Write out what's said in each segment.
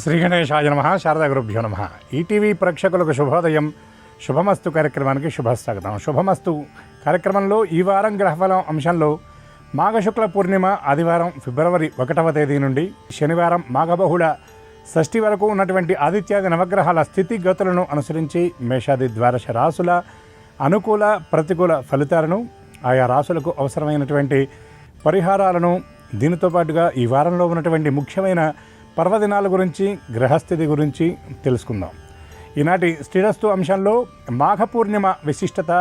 శ్రీ గణేశాయ నమః. శారదా గురుభ్యో నమః. ఈటీవీ ప్రేక్షకులకు శుభోదయం. శుభమస్తు కార్యక్రమానికి శుభస్వాగతం. శుభమస్తు కార్యక్రమంలో ఈ వారం గ్రహఫలం అంశంలో మాఘశుక్ల పూర్ణిమ ఆదివారం ఫిబ్రవరి 1వ తేదీ నుండి శనివారం మాఘబహుళ షష్ఠి వరకు ఉన్నటువంటి ఆదిత్యాది నవగ్రహాల స్థితిగతులను అనుసరించి మేషాది ద్వాదశ రాసుల అనుకూల ప్రతికూల ఫలితాలను, ఆయా రాసులకు అవసరమైనటువంటి పరిహారాలను, దీనితో పాటుగా ఈ వారంలో ఉన్నటువంటి ముఖ్యమైన పర్వదినాల గురించి, గ్రహస్థితి గురించి తెలుసుకుందాం. ఈనాటి శ్రీరస్తు అంశంలో మాఘ పూర్ణిమ విశిష్టత,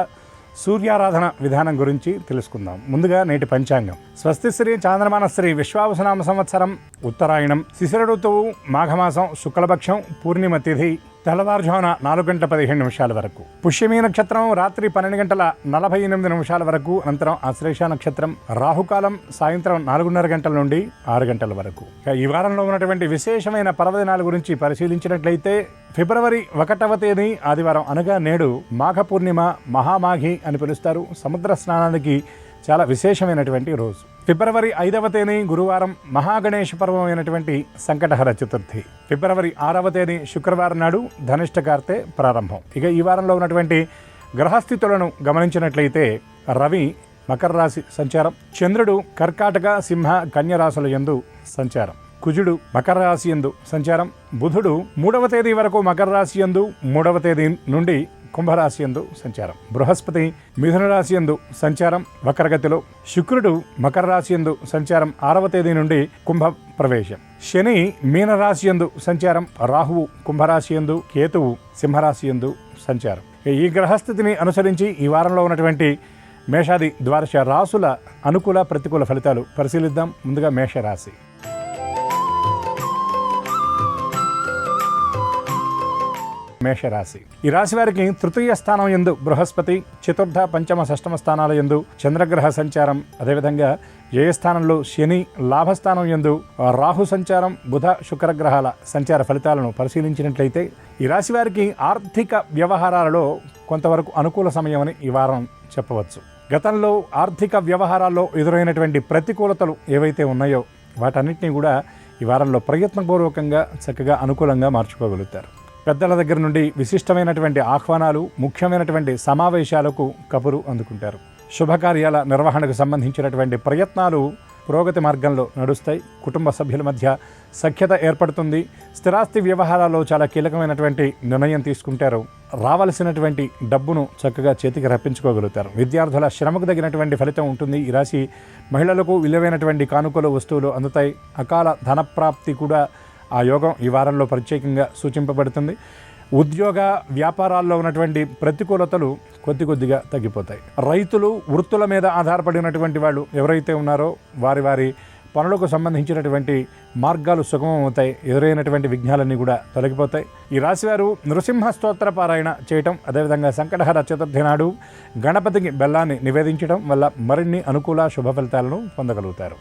సూర్యారాధన విధానం గురించి తెలుసుకుందాం. ముందుగా నేటి పంచాంగం. స్వస్తిశ్రీ చాంద్రమానశ్రీ విశ్వావసనామ సంవత్సరం ఉత్తరాయణం, శిశిర ఋతువు మాఘమాసం శుక్లపక్షం పూర్ణిమ తిథి తెల్లవారుజామున 4:15 వరకు, పుష్యమీ నక్షత్రం రాత్రి 12:48 వరకు, అనంతరం ఆశ్లేష నక్షత్రం, రాహుకాలం సాయంత్రం 4:30 నుండి 6 వరకు. ఈ వారంలో ఉన్నటువంటి విశేషమైన పర్వదినాల గురించి పరిశీలించినట్లయితే ఫిబ్రవరి 1వ తేదీ ఆదివారం అనగా నేడు మాఘ పూర్ణిమ, మహామాఘి అని పిలుస్తారు. సముద్ర స్నానానికి చాలా విశేషమైనటువంటి రోజు. ఫిబ్రవరి 5వ తేదీ గురువారం మహాగణేష పర్వం అయినటువంటి సంకటహర చతుర్థి. ఫిబ్రవరి 6వ తేదీ శుక్రవారం నాడు ధనిష్ట కార్తె ప్రారంభం. ఇక ఈ వారంలో ఉన్నటువంటి గ్రహస్థితులను గమనించినట్లయితే రవి మకర రాశి సంచారం, చంద్రుడు కర్కాటక సింహ కన్య రాశుల యందు సంచారం, కుజుడు మకర రాశి యందు సంచారం, బుధుడు 3వ తేదీ వరకు మకర రాశి యందు, 3వ తేదీ నుండి కుంభరాశి యందు సంచారం, బృహస్పతి మిథున రాశి యందు సంచారం వక్రగతిలో, శుక్రుడు మకర రాశి యందు సంచారం 6వ తేదీ నుండి కుంభ ప్రవేశం, శని మీనరాశి యందు సంచారం, రాహువు కుంభరాశి యందు, కేతువు సింహరాశి యందు సంచారం. ఈ గ్రహస్థితిని అనుసరించి ఈ వారంలో ఉన్నటువంటి మేషాది ద్వాదశ రాసుల అనుకూల ప్రతికూల ఫలితాలు పరిశీలిద్దాం. ముందుగా మేషరాశి. మేషరాశి. ఈ రాశి వారికి తృతీయ స్థానం యందు బృహస్పతి, చతుర్థ పంచమ షష్టమ స్థానాల యందు చంద్రగ్రహ సంచారం, అదేవిధంగా వ్యయస్థానంలో శని, లాభస్థానం యందు రాహు సంచారం, బుధ శుక్రగ్రహాల సంచార ఫలితాలను పరిశీలించినట్లయితే ఈ రాశి వారికి ఆర్థిక వ్యవహారాలలో కొంతవరకు అనుకూల సమయమని ఈ వారం చెప్పవచ్చు. గతంలో ఆర్థిక వ్యవహారాల్లో ఎదురైనటువంటి ప్రతికూలతలు ఏవైతే ఉన్నాయో వాటన్నిటినీ కూడా ఈ వారంలో ప్రయత్నపూర్వకంగా చక్కగా అనుకూలంగా మార్చుకోగలుగుతారు. పెద్దల దగ్గర నుండి విశిష్టమైనటువంటి ఆహ్వానాలు, ముఖ్యమైనటువంటి సమావేశాలకు కబురు అందుకుంటారు. శుభకార్యాల నిర్వహణకు సంబంధించినటువంటి ప్రయత్నాలు పురోగతి మార్గంలో నడుస్తాయి. కుటుంబ సభ్యుల మధ్య సఖ్యత ఏర్పడుతుంది. స్థిరాస్తి వ్యవహారాల్లో చాలా కీలకమైనటువంటి నిర్ణయం తీసుకుంటారు. రావలసినటువంటి డబ్బును చక్కగా చేతికి రప్పించుకోగలుగుతారు. విద్యార్థుల శ్రమకు తగినటువంటి ఫలితం ఉంటుంది. ఈ రాశి మహిళలకు విలువైనటువంటి కానుకలు, వస్తువులు అందుతాయి. అకాల ధనప్రాప్తి కూడా ఆ యోగం ఈ వారంలో ప్రత్యేకంగా సూచింపబడుతుంది. ఉద్యోగ వ్యాపారాల్లో ఉన్నటువంటి ప్రతికూలతలు కొద్దిగా తగ్గిపోతాయి. రైతులు, వృత్తుల మీద ఆధారపడినటువంటి వాళ్ళు ఎవరైతే ఉన్నారో వారి పనులకు సంబంధించినటువంటి మార్గాలు సుగమమవుతాయి. ఎదురైనటువంటి విఘ్నాలన్నీ కూడా తొలగిపోతాయి. ఈ రాశివారు నృసింహ స్తోత్ర పారాయణ చేయటం, అదేవిధంగా సంకటహర చతుర్థి నాడు గణపతికి బెల్లాన్ని నివేదించడం వల్ల మరిన్ని అనుకూల శుభ ఫలితాలను పొందగలుగుతారు.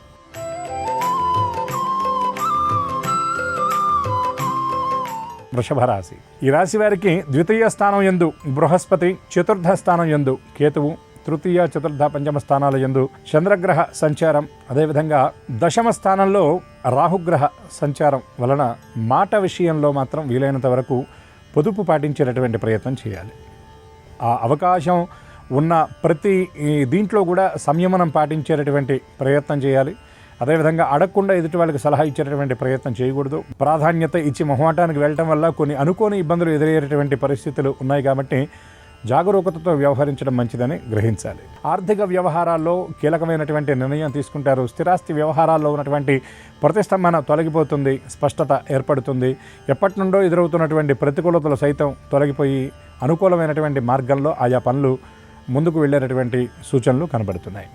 వృషభ రాశి. ఈ రాశి వారికి ద్వితీయ స్థానం యందు బృహస్పతి, చతుర్థ స్థానం యందు కేతువు, తృతీయ చతుర్థ పంచమ స్థానాల యందు చంద్రగ్రహ సంచారం, అదేవిధంగా దశమ స్థానంలో రాహుగ్రహ సంచారం వలన మాట విషయంలో మాత్రం వీలైనంత వరకు పొదుపు పాటించేటటువంటి ప్రయత్నం చేయాలి. ఆ అవకాశం ఉన్న ప్రతి దీంట్లో కూడా సంయమనం పాటించేటటువంటి ప్రయత్నం చేయాలి. అదేవిధంగా అడగకుండా ఎదుటి వాళ్ళకి సలహా ఇచ్చేటటువంటి ప్రయత్నం చేయకూడదు. ప్రాధాన్యత ఇచ్చి మొహమాటానికి వెళ్ళటం వల్ల కొన్ని అనుకోని ఇబ్బందులు ఎదురయ్యేటటువంటి పరిస్థితులు ఉన్నాయి కాబట్టి జాగరూకతతో వ్యవహరించడం మంచిదని గ్రహించాలి. ఆర్థిక వ్యవహారాల్లో కీలకమైనటువంటి నిర్ణయం తీసుకుంటారు. స్థిరాస్తి వ్యవహారాల్లో ఉన్నటువంటి ప్రతిష్టంభన తొలగిపోతుంది, స్పష్టత ఏర్పడుతుంది. ఎప్పటి నుండో ఎదురవుతున్నటువంటి ప్రతికూలతలు సైతం తొలగిపోయి అనుకూలమైనటువంటి మార్గంలో ఆయా పనులు ముందుకు వెళ్ళేటటువంటి సూచనలు కనబడుతున్నాయి.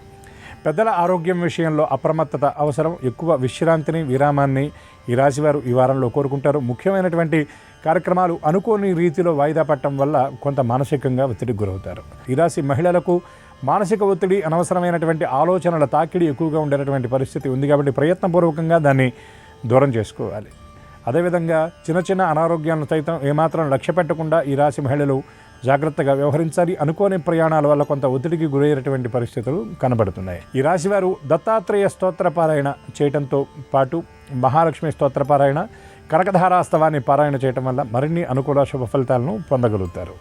పెద్దల ఆరోగ్యం విషయంలో అప్రమత్తత అవసరం. ఎక్కువ విశ్రాంతిని, విరామాన్ని ఈ రాశివారు ఈ వారంలో కోరుకుంటారు. ముఖ్యమైనటువంటి కార్యక్రమాలు అనుకోని రీతిలో వాయిదా పడటం వల్ల కొంత మానసికంగా ఒత్తిడికి గురవుతారు. ఈ రాశి మహిళలకు మానసిక ఒత్తిడి, అనవసరమైనటువంటి ఆలోచనల తాకిడి ఎక్కువగా ఉండేటటువంటి పరిస్థితి ఉంది కాబట్టి ప్రయత్నపూర్వకంగా దాన్ని దూరం చేసుకోవాలి. అదేవిధంగా చిన్న అనారోగ్యాలను సైతం ఏమాత్రం లక్ష్య పెట్టకుండా ఈ రాశి మహిళలు జాగ్రత్తగా వ్యవహరించాలి. అనుకోని ప్రయాణాల వల్ల కొంత ఒత్తిడికి గురయ్యేటువంటి పరిస్థితులు కనబడుతున్నాయి. ఈ రాశివారు దత్తాత్రేయ స్తోత్ర పారాయణ చేయడంతో పాటు మహాలక్ష్మి స్తోత్ర పారాయణ, కనకధారాస్తవాన్ని పారాయణ చేయటం వల్ల మరిన్ని అనుకూల శుభ ఫలితాలను పొందగలుగుతారు.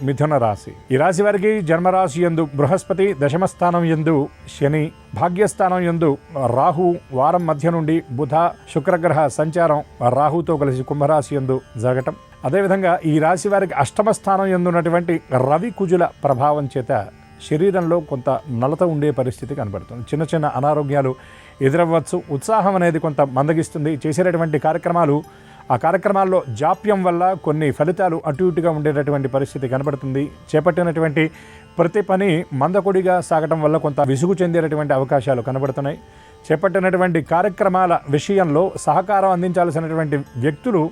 మిథున రాశి. ఈ రాశి వారికి జన్మరాశి యందు బృహస్పతి, దశమస్థానం యందు శని, భాగ్యస్థానం యందు రాహు, వారం మధ్య నుండి బుధ, శుక్రగ్రహ సంచారం రాహుతో కలిసి కుంభరాశి యందు జరగటం. అదేవిధంగా ఈ రాశి వారికి అష్టమ స్థానం యందు ఉన్నటువంటి రవి కుజుల ప్రభావం చేత శరీరంలో కొంత నలత ఉండే పరిస్థితి కనబడుతుంది. చిన్న చిన్న అనారోగ్యాలు ఎదురవ్వచ్చు. ఉత్సాహం అనేది కొంత మందగిస్తుంది. చేసేటటువంటి ఆ కార్యక్రమాల్లో జాప్యం వల్ల కొన్ని ఫలితాలు అటు ఇటుగా ఉండేటటువంటి పరిస్థితి కనబడుతుంది. చేపట్టినటువంటి ప్రతి పని మందకొడిగా సాగటం వల్ల కొంత విసుగు చెందేటటువంటి అవకాశాలు కనబడుతున్నాయి. చేపట్టినటువంటి కార్యక్రమాల విషయంలో సహకారం అందించాల్సినటువంటి వ్యక్తులు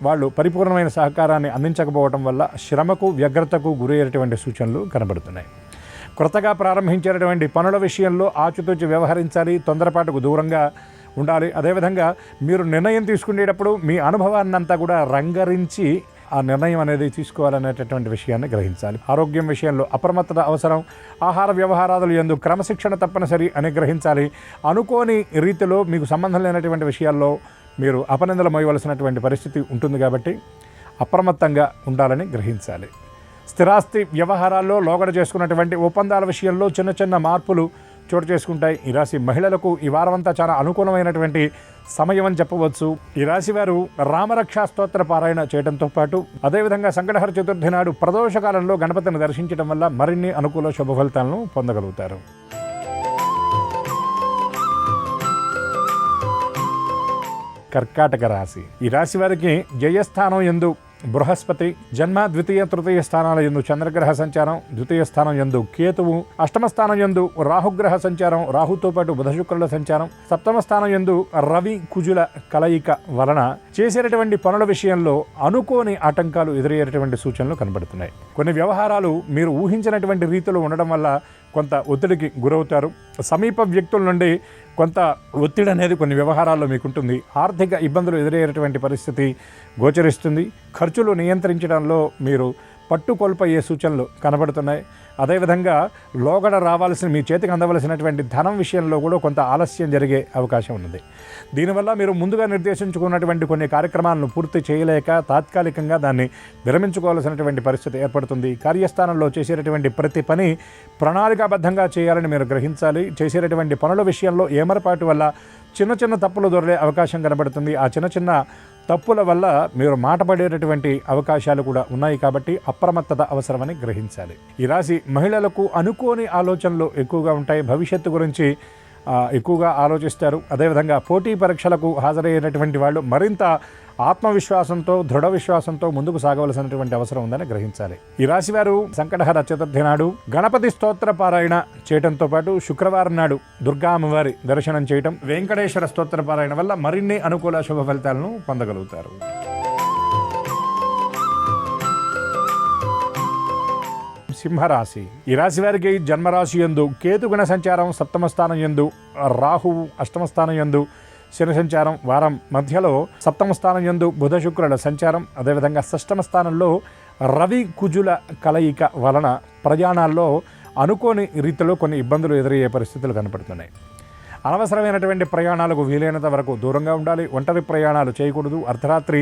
వాళ్ళు పరిపూర్ణమైన సహకారాన్ని అందించకపోవడం వల్ల శ్రమకు, వ్యగ్రతకు గురయ్యేటువంటి సూచనలు కనబడుతున్నాయి. కొత్తగా ప్రారంభించేటటువంటి పనుల విషయంలో ఆచితూచి వ్యవహరించాలి. తొందరపాటుకు దూరంగా ఉండాలి. అదేవిధంగా మీరు నిర్ణయం తీసుకునేటప్పుడు మీ అనుభవాన్నంతా కూడా రంగరించి ఆ నిర్ణయం అనేది తీసుకోవాలనేటటువంటి విషయాన్ని గ్రహించాలి. ఆరోగ్యం విషయంలో అప్రమత్తత అవసరం. ఆహార వ్యవహారాదులు యందు క్రమశిక్షణ తప్పనిసరి అని గ్రహించాలి. అనుకోని రీతిలో మీకు సంబంధం లేనటువంటి విషయాల్లో మీరు అపనిందలు మోయవలసినటువంటి పరిస్థితి ఉంటుంది కాబట్టి అప్రమత్తంగా ఉండాలని గ్రహించాలి. స్థిరాస్తి వ్యవహారాల్లో లోగడ చేసుకున్నటువంటి ఒప్పందాల విషయంలో చిన్న చిన్న మార్పులు చోటు చేసుకుంటాయి. ఈ రాశి మహిళలకు ఈ వారం అంతా చాలా అనుకూలమైనటువంటి సమయం అని చెప్పవచ్చు. ఈ రాశి వారు రామరక్షా స్తోత్ర పారాయణ చేయడంతో పాటు అదేవిధంగా సంకటహర చతుర్థి నాడు ప్రదోషకాలంలో గణపతిని దర్శించడం వల్ల మరిన్ని అనుకూల శుభ ఫలితాలను పొందగలుగుతారు. కర్కాటక రాశి. ఈ రాశి వారికి జయస్థానం యందు బృహస్పతి, జన్మ, ద్వితీయ, తృతీయ స్థానాల యందు చంద్రగ్రహ సంచారం, ద్వితీయ స్థానం యందు కేతువు, అష్టమ స్థానం యందు రాహుగ్రహ సంచారం, రాహుతో పాటు బుధ శుక్రుల సంచారం, సప్తమ స్థానం యందు రవి కుజుల కలయిక వలన చేసేటటువంటి పనుల విషయంలో అనుకోని ఆటంకాలు ఎదురయ్యేటటువంటి సూచనలు కనబడుతున్నాయి. కొన్ని వ్యవహారాలు మీరు ఊహించినటువంటి రీతిలో ఉండడం వల్ల కొంత ఒత్తిడికి గురవుతారు. సమీప వ్యక్తుల నుండి కొంత ఒత్తిడి అనేది కొన్ని వ్యవహారాల్లో మీకుంటుంది. ఆర్థిక ఇబ్బందులు ఎదురయ్యేటువంటి పరిస్థితి గోచరిస్తుంది. ఖర్చులు నియంత్రించడంలో మీరు పట్టుకొల్పయ్యే సూచనలు కనబడుతున్నాయి. అదేవిధంగా లోగడ రావాల్సిన మీ చేతికి అందవలసినటువంటి ధనం విషయంలో కూడా కొంత ఆలస్యం జరిగే అవకాశం ఉన్నది. దీనివల్ల మీరు ముందుగా నిర్దేశించుకున్నటువంటి కొన్ని కార్యక్రమాలను పూర్తి చేయలేక తాత్కాలికంగా దాన్ని విరమించుకోవాల్సినటువంటి పరిస్థితి ఏర్పడుతుంది. కార్యస్థానంలో చేసేటటువంటి ప్రతి పని ప్రణాళికాబద్ధంగా చేయాలని మీరు గ్రహించాలి. చేసేటటువంటి పనుల విషయంలో ఏమరపాటు వల్ల చిన్న చిన్న తప్పులు దొరికే అవకాశం కనబడుతుంది. ఆ చిన్న చిన్న తప్పుల వల్ల మీరు మాటపడేటటువంటి అవకాశాలు కూడా ఉన్నాయి కాబట్టి అప్రమత్తత అవసరమని గ్రహించాలి. ఈ రాశి మహిళలకు అనుకోని ఆలోచనలు ఎక్కువగా ఉంటాయి. భవిష్యత్తు గురించి ఎక్కువగా ఆలోచిస్తారు. అదేవిధంగా పోటీ పరీక్షలకు హాజరయ్యేటటువంటి వాళ్ళు మరింత ఆత్మవిశ్వాసంతో, దృఢ విశ్వాసంతో ముందుకు సాగవలసినటువంటి అవసరం ఉందని గ్రహించాలి. ఈ రాశివారు సంకటహర చతుర్థి నాడు గణపతి స్తోత్ర పారాయణ చేయడంతో పాటు శుక్రవారం నాడు దుర్గా అమ్మవారి దర్శనం చేయటం, వెంకటేశ్వర స్తోత్ర పారాయణ వల్ల మరిన్ని అనుకూల శుభ ఫలితాలను పొందగలుగుతారు. సింహరాశి. ఈ రాశి వారికి జన్మరాశి యందు కేతుగుణ సంచారం, సప్తమ స్థానం యందు రాహువు, అష్టమ స్థానం యందు శని సంచారం, వారం మధ్యలో సప్తమ స్థానం యందు బుధ శుక్రుల సంచారం, అదేవిధంగా షష్టమ స్థానంలో రవి కుజుల కలయిక వలన ప్రయాణాల్లో అనుకోని రీతిలో కొన్ని ఇబ్బందులు ఎదురయ్యే పరిస్థితులు కనపడుతున్నాయి. అనవసరమైనటువంటి ప్రయాణాలకు వీలైనంత వరకు దూరంగా ఉండాలి. ఒంటరి ప్రయాణాలు చేయకూడదు. అర్ధరాత్రి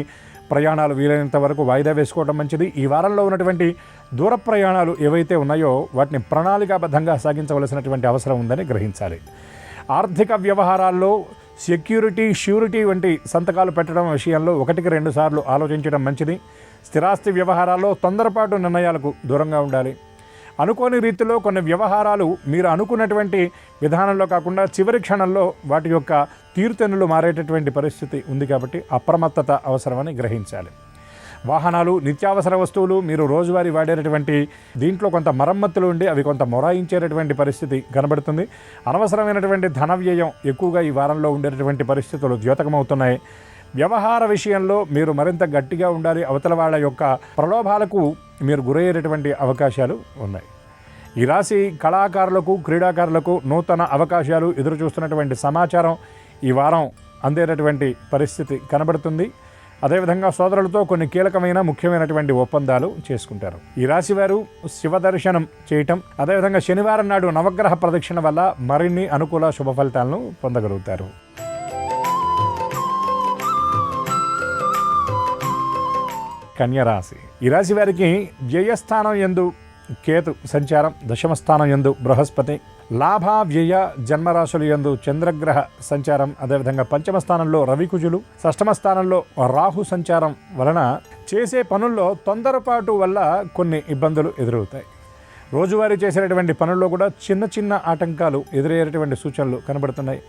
ప్రయాణాలు వీలైనంత వరకు వాయిదా వేసుకోవడం మంచిది. ఈ వారంలో ఉన్నటువంటి దూర ప్రయాణాలు ఏవైతే ఉన్నాయో వాటిని ప్రణాళికాబద్ధంగా సాగించవలసినటువంటి అవసరం ఉందని గ్రహించాలి. ఆర్థిక వ్యవహారాల్లో సెక్యూరిటీ, ష్యూరిటీ వంటి సంతకాలు పెట్టడం విషయంలో 1-2 సార్లు ఆలోచించడం మంచిది. స్థిరాస్తి వ్యవహారాల్లో తొందరపాటు నిర్ణయాలకు దూరంగా ఉండాలి. అనుకోని రీతిలో కొన్ని వ్యవహారాలు మీరు అనుకున్నటువంటి విధానంలో కాకుండా చివరి క్షణంలో వాటి యొక్క తీరుతెన్నులు మారేటటువంటి పరిస్థితి ఉంది కాబట్టి అప్రమత్తత అవసరమని గ్రహించాలి. వాహనాలు, నిత్యావసర వస్తువులు మీరు రోజువారీ వాడేటటువంటి దీంట్లో కొంత మరమ్మతులు ఉండి అవి కొంత మొరాయించేటటువంటి పరిస్థితి కనబడుతుంది. అనవసరమైనటువంటి ధన వ్యయం ఎక్కువగా ఈ వారంలో ఉండేటటువంటి పరిస్థితులు ద్యోతకమవుతున్నాయి. వ్యవహార విషయంలో మీరు మరింత గట్టిగా ఉండాలి. అవతల వాళ్ళ యొక్క ప్రలోభాలకు మీరు గురయ్యేటటువంటి అవకాశాలు ఉన్నాయి. ఈ రాశి కళాకారులకు, క్రీడాకారులకు నూతన అవకాశాలు ఎదురు చూస్తున్నటువంటి సమాచారం ఈ వారం అందేటటువంటి పరిస్థితి కనబడుతుంది. అదేవిధంగా సోదరులతో కొన్ని కీలకమైన ముఖ్యమైనటువంటి ఒప్పందాలు చేసుకుంటారు. ఈ రాశివారు శివ దర్శనం చేయటం, అదేవిధంగా శనివారం నాడు నవగ్రహ ప్రదక్షిణ వల్ల మరిన్ని అనుకూల శుభ ఫలితాలను పొందగలుగుతారు. కన్యరాశి. ఈ రాశి వారికి వ్యయస్థానం యందు కేతు సంచారం, దశమ స్థానం యందు బృహస్పతి, లాభ వ్యయ జన్మరాశుల యందు చంద్రగ్రహ సంచారం, అదేవిధంగా పంచమ స్థానంలో రవికుజులు, షష్టమ స్థానంలో రాహు సంచారం వలన చేసే పనుల్లో తొందరపాటు వల్ల కొన్ని ఇబ్బందులు ఎదురవుతాయి. రోజువారీ చేసేటటువంటి పనుల్లో కూడా చిన్న చిన్న ఆటంకాలు ఎదురయ్యేటువంటి సూచనలు కనబడుతున్నాయి.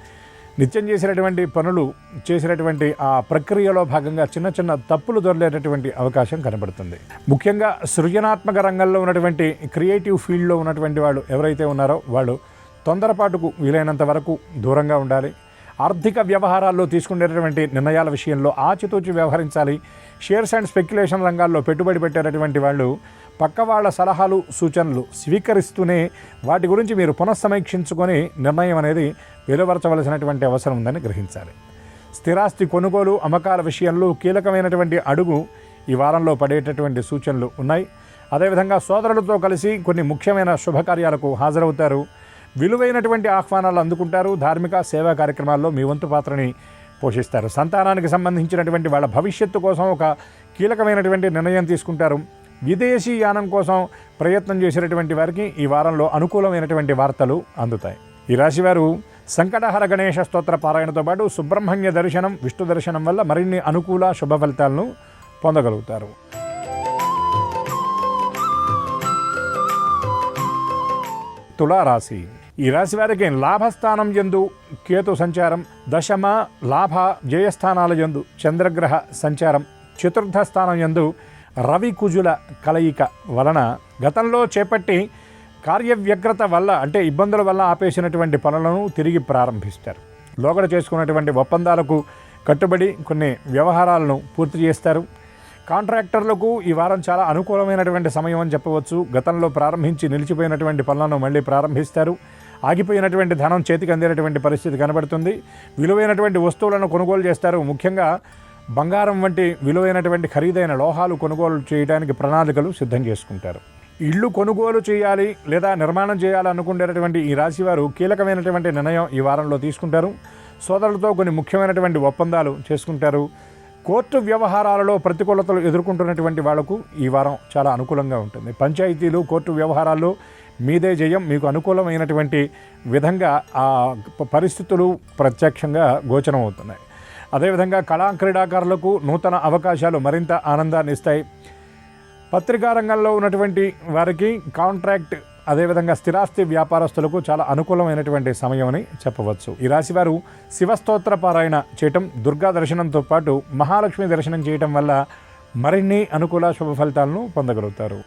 నిత్యం చేసేటటువంటి పనులు చేసేటటువంటి ఆ ప్రక్రియలో భాగంగా చిన్న చిన్న తప్పులు దొరలేటటువంటి అవకాశం కనబడుతుంది. ముఖ్యంగా సృజనాత్మక రంగంలో ఉన్నటువంటి క్రియేటివ్ ఫీల్డ్లో ఉన్నటువంటి వాళ్ళు ఎవరైతే ఉన్నారో వాళ్ళు తొందరపాటుకు వీలైనంత వరకు దూరంగా ఉండాలి. ఆర్థిక వ్యవహారాల్లో తీసుకునేటటువంటి నిర్ణయాల విషయంలో ఆచితూచి వ్యవహరించాలి. షేర్స్ అండ్ స్పెక్యులేషన్ రంగాల్లో పెట్టుబడి పెట్టేటటువంటి వాళ్ళు పక్క వాళ్ళ సలహాలు సూచనలు స్వీకరిస్తూనే వాటి గురించి మీరు పునఃసమీక్షించుకొని నిర్ణయం అనేది వెలువరచవలసినటువంటి అవసరం ఉందని గ్రహించాలి. స్థిరాస్తి కొనుగోలు అమ్మకాల విషయంలో కీలకమైనటువంటి అడుగు ఈ వారంలో పడేటటువంటి సూచనలు ఉన్నాయి. అదేవిధంగా సోదరులతో కలిసి కొన్ని ముఖ్యమైన శుభకార్యాలకు హాజరవుతారు. విలువైనటువంటి ఆహ్వానాలు అందుకుంటారు. ధార్మిక సేవా కార్యక్రమాల్లో మీ వంతు పాత్రని పోషిస్తారు. సంతానానికి సంబంధించినటువంటి వాళ్ళ భవిష్యత్తు కోసం ఒక కీలకమైనటువంటి నిర్ణయం తీసుకుంటారు. విదేశీ యానం కోసం ప్రయత్నం చేసేటటువంటి వారికి ఈ వారంలో అనుకూలమైనటువంటి వార్తలు అందుతాయి. ఈ రాశివారు సంకటహర గణేశ స్తోత్ర పారాయణతో పాటు సుబ్రహ్మణ్య దర్శనం, విష్ణు దర్శనం వల్ల మరిన్ని అనుకూల శుభ ఫలితాలను పొందగలుగుతారు. తులారాశి. ఈ రాశి వారికి లాభస్థానం యందు కేతు సంచారం, దశమ లాభ జయస్థానాల యందు చంద్రగ్రహ సంచారం, చతుర్థ స్థానం యందు రవి కుజుల కలయిక వలన గతంలో చేపట్టి కార్యవ్యగ్రత వల్ల అంటే ఇబ్బందుల వల్ల ఆపేసినటువంటి పనులను తిరిగి ప్రారంభిస్తారు. లోగడ చేసుకున్నటువంటి ఒప్పందాలకు కట్టుబడి కొన్ని వ్యవహారాలను పూర్తి చేస్తారు. కాంట్రాక్టర్లకు ఈ వారం చాలా అనుకూలమైనటువంటి సమయం అని చెప్పవచ్చు. గతంలో ప్రారంభించి నిలిచిపోయినటువంటి పనులను మళ్ళీ ప్రారంభిస్తారు. ఆగిపోయినటువంటి ధనం చేతికి అందేటటువంటి పరిస్థితి కనబడుతుంది. విలువైనటువంటి వస్తువులను కొనుగోలు చేస్తారు. ముఖ్యంగా బంగారం వంటి విలువైనటువంటి ఖరీదైన లోహాలు కొనుగోలు చేయడానికి ప్రణాళికలు సిద్ధం చేసుకుంటారు. ఇళ్ళు కొనుగోలు చేయాలి లేదా నిర్మాణం చేయాలనుకునేటటువంటి ఈ రాశివారు కీలకమైనటువంటి నిర్ణయం ఈ వారంలో తీసుకుంటారు. సోదరులతో కొన్ని ముఖ్యమైనటువంటి ఒప్పందాలు చేసుకుంటారు. కోర్టు వ్యవహారాలలో ప్రతికూలతలు ఎదుర్కొంటున్నటువంటి వాళ్లకు ఈ వారం చాలా అనుకూలంగా ఉంటుంది. పంచాయతీలు, కోర్టు వ్యవహారాల్లో మీదే జయం. మీకు అనుకూలమైనటువంటి విధంగా ఆ పరిస్థితులు ప్రత్యక్షంగా గోచరం అవుతున్నాయి. అదేవిధంగా కళా క్రీడాకారులకు నూతన అవకాశాలు మరింత ఆనందాన్ని ఇస్తాయి. పత్రికా రంగంలో ఉన్నటువంటి వారికి కాంట్రాక్ట్, అదేవిధంగా స్థిరాస్తి వ్యాపారస్తులకు చాలా అనుకూలమైనటువంటి సమయం అని చెప్పవచ్చు. ఈ రాశివారు శివస్తోత్ర పారాయణ చేయటం, దుర్గా దర్శనంతో పాటు మహాలక్ష్మి దర్శనం చేయటం వల్ల మరిన్ని అనుకూల శుభ ఫలితాలను పొందగలుగుతారు.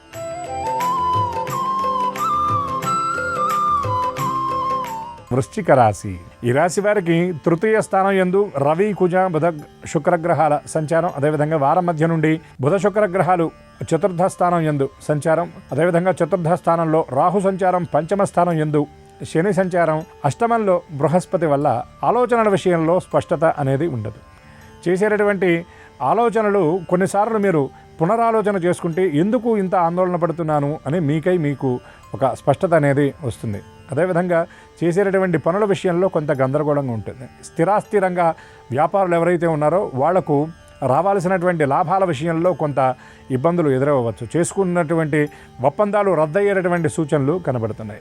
వృశ్చిక రాశి. ఈ రాశి వారికి తృతీయ స్థానం యందు రవి కుజ బుధ శుక్రగ్రహాల సంచారం, అదేవిధంగా వారం మధ్య నుండి బుధ శుక్రగ్రహాలు చతుర్థ స్థానం యందు సంచారం, అదేవిధంగా చతుర్థ స్థానంలో రాహు సంచారం, పంచమ స్థానం యందు శని సంచారం, అష్టమంలో బృహస్పతి వల్ల ఆలోచనల విషయంలో స్పష్టత అనేది ఉండదు. చేసేటటువంటి ఆలోచనలు కొన్నిసార్లు మీరు పునరాలోచన చేసుకుంటే ఎందుకు ఇంత ఆందోళన పడుతున్నాను అని మీకు ఒక స్పష్టత అనేది వస్తుంది. అదేవిధంగా చేసేటటువంటి పనుల విషయంలో కొంత గందరగోళంగా ఉంటుంది. స్థిరాస్తి రంగ వ్యాపారులు ఎవరైతే ఉన్నారో వాళ్లకు రావాల్సినటువంటి లాభాల విషయంలో కొంత ఇబ్బందులు ఎదురవ్వచ్చు. చేసుకున్నటువంటి ఒప్పందాలు రద్దయ్యేటటువంటి సూచనలు కనబడుతున్నాయి.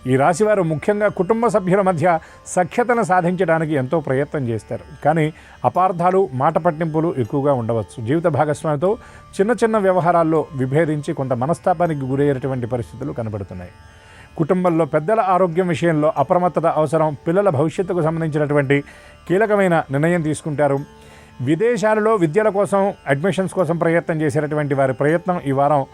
ఈ రాశివారు ముఖ్యంగా కుటుంబ సభ్యుల మధ్య సఖ్యతను సాధించడానికి ఎంతో ప్రయత్నం చేస్తారు. కానీ అపార్థాలు, మాట పట్టింపులు ఎక్కువగా ఉండవచ్చు. జీవిత భాగస్వామితో చిన్న చిన్న వ్యవహారాల్లో విభేదించి కొంత మనస్తాపానికి గురయ్యేటువంటి పరిస్థితులు కనబడుతున్నాయి. కుటుంబంలో పెద్దల ఆరోగ్యం విషయంలో అప్రమత్తత అవసరం. పిల్లల భవిష్యత్తుకు సంబంధించినటువంటి కీలకమైన నిర్ణయం తీసుకుంటారు. విదేశాలలో విద్యల కోసం, అడ్మిషన్స్ కోసం ప్రయత్నం చేసేటటువంటి వారి ప్రయత్నం ఈ వారం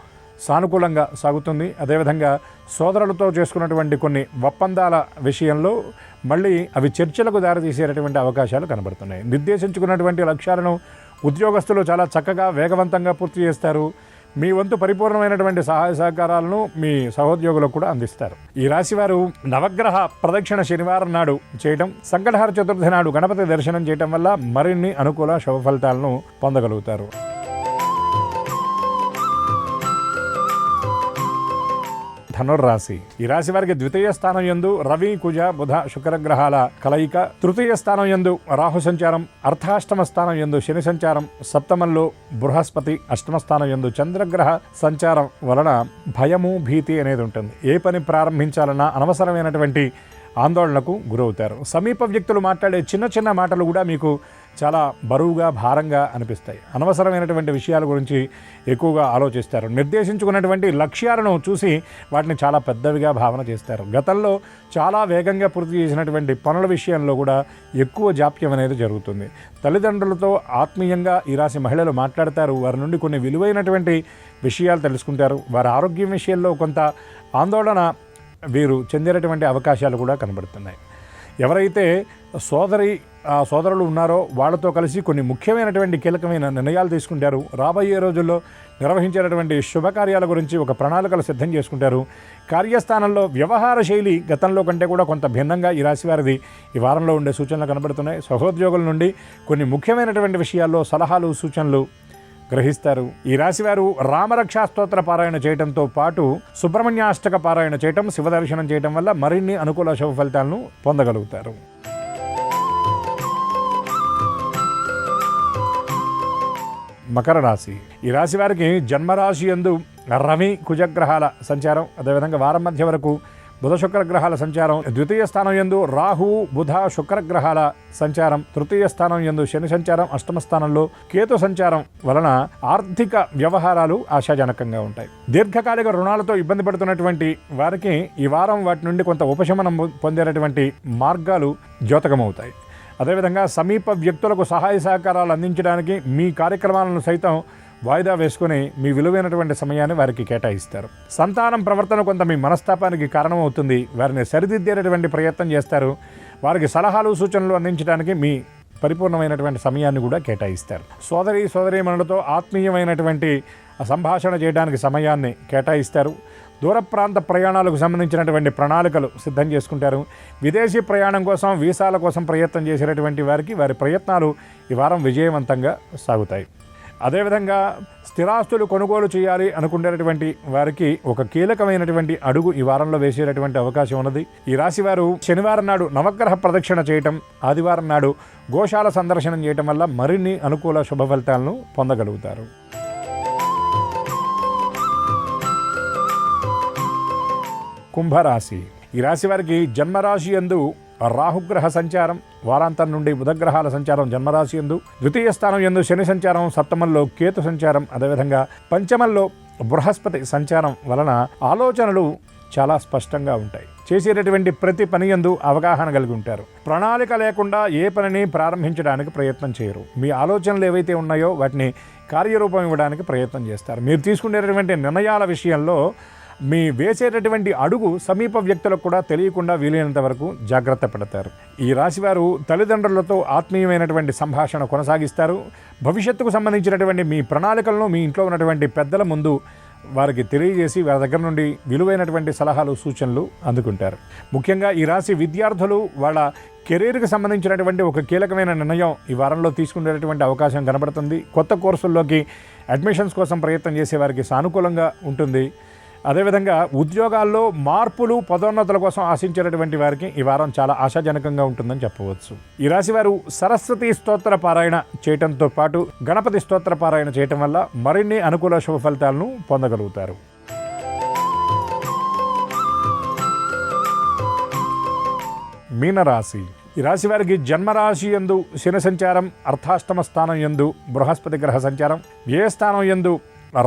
సానుకూలంగా సాగుతుంది. అదేవిధంగా సోదరులతో చేసుకున్నటువంటి కొన్ని ఒప్పందాల విషయంలో మళ్ళీ అవి చర్చలకు దారితీసేటటువంటి అవకాశాలు కనబడుతున్నాయి. నిర్దేశించుకున్నటువంటి లక్ష్యాలను ఉద్యోగస్తులు చాలా చక్కగా వేగవంతంగా పూర్తి చేస్తారు. మీ వంతు పరిపూర్ణమైనటువంటి సహాయ సహకారాలను మీ సహోద్యోగులకు కూడా అందిస్తారు. ఈ రాశి వారు నవగ్రహ ప్రదక్షిణ శనివారం నాడు చేయటం, సంకటహర చతుర్థి నాడు గణపతి దర్శనం చేయటం వల్ల మరిన్ని అనుకూల శుభ ఫలితాలను పొందగలుగుతారు. ధనుర్రాశి. ఈ రాశి వారికి ద్వితీయ స్థానం యందు రవి, కుజ, బుధ, శుక్రగ్రహాల కలయిక, తృతీయ స్థానం యందు రాహు సంచారం, అర్ధాష్టమ స్థానం యందు శని సంచారం, సప్తమంలో బృహస్పతి, అష్టమ స్థానం యందు చంద్రగ్రహ సంచారం వలన భయము, భీతి అనేది ఉంటుంది. ఏ పని ప్రారంభించాలన్నా అనవసరమైనటువంటి ఆందోళనకు గురవుతారు. సమీప వ్యక్తులు మాట్లాడే చిన్న చిన్న మాటలు కూడా మీకు చాలా బరువుగా, భారంగా అనిపిస్తాయి. అనవసరమైనటువంటి విషయాల గురించి ఎక్కువగా ఆలోచిస్తారు. నిర్దేశించుకున్నటువంటి లక్ష్యాలను చూసి వాటిని చాలా పెద్దవిగా భావన చేస్తారు. గతంలో చాలా వేగంగా పూర్తి చేసినటువంటి పనుల విషయంలో కూడా ఎక్కువ జాప్యం అనేది జరుగుతుంది. తల్లిదండ్రులతో ఆత్మీయంగా ఈ రాశి మహిళలు మాట్లాడతారు. వారి నుండి కొన్ని విలువైనటువంటి విషయాలు తెలుసుకుంటారు. వారి ఆరోగ్యం విషయంలో కొంత ఆందోళన వీరు చెందేటటువంటి అవకాశాలు కూడా కనబడుతున్నాయి. ఎవరైతే సోదరులు ఉన్నారో వాళ్ళతో కలిసి కొన్ని ముఖ్యమైనటువంటి కీలకమైన నిర్ణయాలు తీసుకుంటారు. రాబోయే రోజుల్లో నిర్వహించేటటువంటి శుభకార్యాల గురించి ఒక ప్రణాళికలు సిద్ధం చేసుకుంటారు. కార్యస్థానంలో వ్యవహార శైలి గతంలో కంటే కూడా కొంత భిన్నంగా ఈ రాశి వారిది ఈ వారంలో ఉండే సూచనలు కనబడుతున్నాయి. సహోద్యోగుల నుండి కొన్ని ముఖ్యమైనటువంటి విషయాల్లో సలహాలు, సూచనలు గ్రహిస్తారు. ఈ రాశివారు రామరక్షా స్తోత్ర పారాయణ చేయడంతో పాటు సుబ్రహ్మణ్యాష్టక పారాయణ చేయటం, శివదర్శనం చేయటం వల్ల మరిన్ని అనుకూల శుభ ఫలితాలను పొందగలుగుతారు. మకర రాశి. ఈ రాశి వారికి జన్మరాశి యందు రవి, కుజగ్రహాల సంచారం, అదేవిధంగా వారం మధ్య వరకు బుధ, శుక్రగ్రహాల సంచారం, ద్వితీయ స్థానం యందు రాహు, బుధ, శుక్రగ్రహాల సంచారం, తృతీయ స్థానం యందు శని సంచారం, అష్టమ స్థానంలో కేతు సంచారం వలన ఆర్థిక వ్యవహారాలు ఆశాజనకంగా ఉంటాయి. దీర్ఘకాలిక రుణాలతో ఇబ్బంది పడుతున్నటువంటి వారికి ఈ వారం వాటి నుండి కొంత ఉపశమనం పొందేటటువంటి మార్గాలు ద్యోతకమవుతాయి. అదేవిధంగా సమీప వ్యక్తులకు సహాయ సహకారాలు అందించడానికి మీ కార్యక్రమాలను సైతం వాయిదా వేసుకుని మీ విలువైనటువంటి సమయాన్ని వారికి కేటాయిస్తారు. సంతానం ప్రవర్తన కొంత మీ మనస్తాపానికి కారణమవుతుంది. వారిని సరిదిద్దేటటువంటి ప్రయత్నం చేస్తారు. వారికి సలహాలు, సూచనలు అందించడానికి మీ పరిపూర్ణమైనటువంటి సమయాన్ని కూడా కేటాయిస్తారు. సోదరీమణులతో ఆత్మీయమైనటువంటి సంభాషణ చేయడానికి సమయాన్ని కేటాయిస్తారు. దూర ప్రాంత ప్రయాణాలకు సంబంధించినటువంటి ప్రణాళికలు సిద్ధం చేసుకుంటారు. విదేశీ ప్రయాణం కోసం, వీసాల కోసం ప్రయత్నం చేసేటటువంటి వారికి వారి ప్రయత్నాలు ఈ వారం విజయవంతంగా సాగుతాయి. అదేవిధంగా స్థిరాస్తులు కొనుగోలు చేయాలి అనుకునేటటువంటి వారికి ఒక కీలకమైనటువంటి అడుగు ఈ వారంలో వేసేటటువంటి అవకాశం ఉన్నది. ఈ రాశి వారు శనివారం నాడు నవగ్రహ ప్రదక్షిణ చేయటం, ఆదివారం నాడు గోశాల సందర్శనం చేయటం వల్ల మరిన్ని అనుకూల శుభ ఫలితాలను పొందగలుగుతారు. కుంభరాశి. ఈ రాశి వారికి జన్మరాశి యందు రాహుగ్రహ సంచారం, వారాంతం నుండి బుధగ్రహాల సంచారం జన్మరాశి యందు, ద్వితీయ స్థానం యందు శని సంచారం, సప్తమంలో కేతు సంచారం, అదేవిధంగా పంచమంలో బృహస్పతి సంచారం వలన ఆలోచనలు చాలా స్పష్టంగా ఉంటాయి. చేసేటటువంటి ప్రతి పని యందు అవగాహన కలిగి ఉంటారు. ప్రణాళిక లేకుండా ఏ పనిని ప్రారంభించడానికి ప్రయత్నం చేయరు. మీ ఆలోచనలు ఏవైతే ఉన్నాయో వాటిని కార్యరూపం ఇవ్వడానికి ప్రయత్నం చేస్తారు. మీరు తీసుకునేటటువంటి నిర్ణయాల విషయంలో మీ వేసేటటువంటి అడుగు సమీప వ్యక్తులకు కూడా తెలియకుండా వీలైనంత వరకు జాగ్రత్త పడతారు. ఈ రాశివారు తల్లిదండ్రులతో ఆత్మీయమైనటువంటి సంభాషణ కొనసాగిస్తారు. భవిష్యత్తుకు సంబంధించినటువంటి మీ ప్రణాళికలను మీ ఇంట్లో ఉన్నటువంటి పెద్దల ముందు వారికి తెలియజేసి వారి దగ్గర నుండి విలువైనటువంటి సలహాలు, సూచనలు అందుకుంటారు. ముఖ్యంగా ఈ రాశి విద్యార్థులు వాళ్ళ కెరీర్కి సంబంధించినటువంటి ఒక కీలకమైన నిర్ణయం ఈ వారంలో తీసుకునేటటువంటి అవకాశం కనబడుతుంది. కొత్త కోర్సుల్లోకి అడ్మిషన్స్ కోసం ప్రయత్నం చేసే వారికి సానుకూలంగా ఉంటుంది. అదేవిధంగా ఉద్యోగాల్లో మార్పులు, పదోన్నతుల కోసం ఆశించేటటువంటి వారికి ఈ వారం చాలా ఆశాజనకంగా ఉంటుందని చెప్పవచ్చు. ఈ రాశి వారు సరస్వతి స్తోత్ర పారాయణ చేయటంతో పాటు గణపతి స్తోత్ర పారాయణ చేయటం వల్ల మరిన్ని అనుకూల శుభ ఫలితాలను పొందగలుగుతారు. మీనరాశి. ఈ రాశి వారికి జన్మరాశి యందు శని సంచారం, అర్ధాష్టమ స్థానం యందు బృహస్పతి గ్రహ సంచారం, వ్యయ స్థానం యందు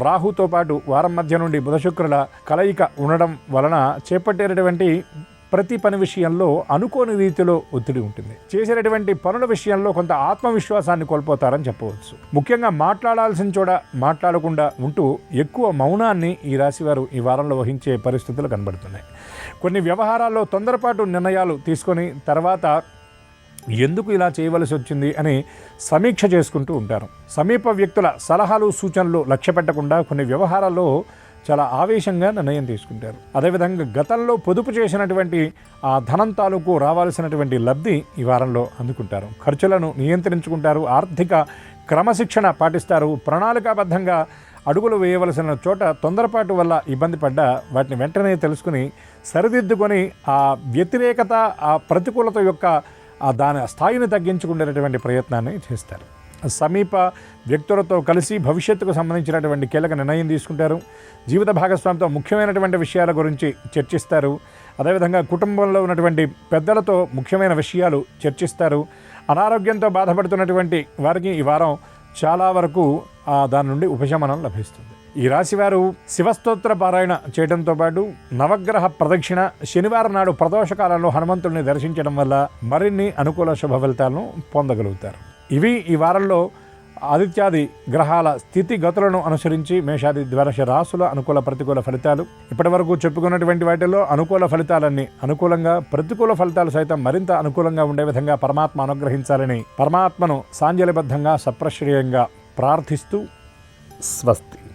రాహుతో పాటు వారం మధ్య నుండి బుధ శుక్రుల కలయిక ఉండడం వలన చేపట్టేటటువంటి ప్రతి పని విషయంలో అనుకోని రీతిలో ఒత్తిడి ఉంటుంది. చేసేటటువంటి పనుల విషయంలో కొంత ఆత్మవిశ్వాసాన్ని కోల్పోతారని చెప్పవచ్చు. ముఖ్యంగా మాట్లాడాల్సిన చోట మాట్లాడకుండా ఉంటూ ఎక్కువ మౌనాన్ని ఈ రాశివారు ఈ వారంలో వహించే పరిస్థితులు కనబడుతున్నాయి. కొన్ని వ్యవహారాల్లో తొందరపాటు నిర్ణయాలు తీసుకొని తర్వాత ఎందుకు ఇలా చేయవలసి వచ్చింది అని సమీక్ష చేసుకుంటూ ఉంటారు. సమీప వ్యక్తుల సలహాలు సూచనలు లక్ష్య పెట్టకుండా కొన్ని వ్యవహారాల్లో చాలా ఆవేశంగా నిర్ణయం తీసుకుంటారు. అదేవిధంగా గతంలో పొదుపు చేసినటువంటి ఆ ధనం తాలూకు రావాల్సినటువంటి లబ్ధి ఈ వారంలో అందుకుంటారు. ఖర్చులను నియంత్రించుకుంటారు. ఆర్థిక క్రమశిక్షణ పాటిస్తారు. ప్రణాళికాబద్ధంగా అడుగులు వేయవలసిన చోట తొందరపాటు వల్ల ఇబ్బంది పడ్డా వాటిని వెంటనే తెలుసుకుని సరిదిద్దుకొని ఆ వ్యతిరేకత, ఆ ప్రతికూలత యొక్క దాని స్థాయిని తగ్గించుకునేటటువంటి ప్రయత్నాన్ని చేస్తారు. సమీప వ్యక్తులతో కలిసి భవిష్యత్తుకు సంబంధించినటువంటి కీలక నిర్ణయం తీసుకుంటారు. జీవిత భాగస్వామితో ముఖ్యమైనటువంటి విషయాల గురించి చర్చిస్తారు. అదేవిధంగా కుటుంబంలో ఉన్నటువంటి పెద్దలతో ముఖ్యమైన విషయాలు చర్చిస్తారు. అనారోగ్యంతో బాధపడుతున్నటువంటి వారికి ఈ వారం చాలా వరకు దాని నుండి ఉపశమనం లభిస్తుంది. ఈ రాశివారు శివస్తోత్ర పారాయణ చేయడంతో పాటు నవగ్రహ ప్రదక్షిణ, శనివారం నాడు ప్రదోషకాలంలో హనుమంతుడిని దర్శించడం వల్ల మరిన్ని అనుకూల శుభ ఫలితాలను పొందగలుగుతారు. ఇవి ఈ వారంలో ఆదిత్యాది గ్రహాల స్థితిగతులను అనుసరించి మేషాది ద్వాదశ రాశుల అనుకూల ప్రతికూల ఫలితాలు. ఇప్పటి వరకు చెప్పుకున్నటువంటి వాటిల్లో అనుకూల ఫలితాలన్నీ అనుకూలంగా, ప్రతికూల ఫలితాలు సైతం మరింత అనుకూలంగా ఉండే విధంగా పరమాత్మ అనుగ్రహించాలని పరమాత్మను సాంజలిబద్ధంగా సప్రశ్రయంగా ప్రార్థిస్తూ స్వస్తి.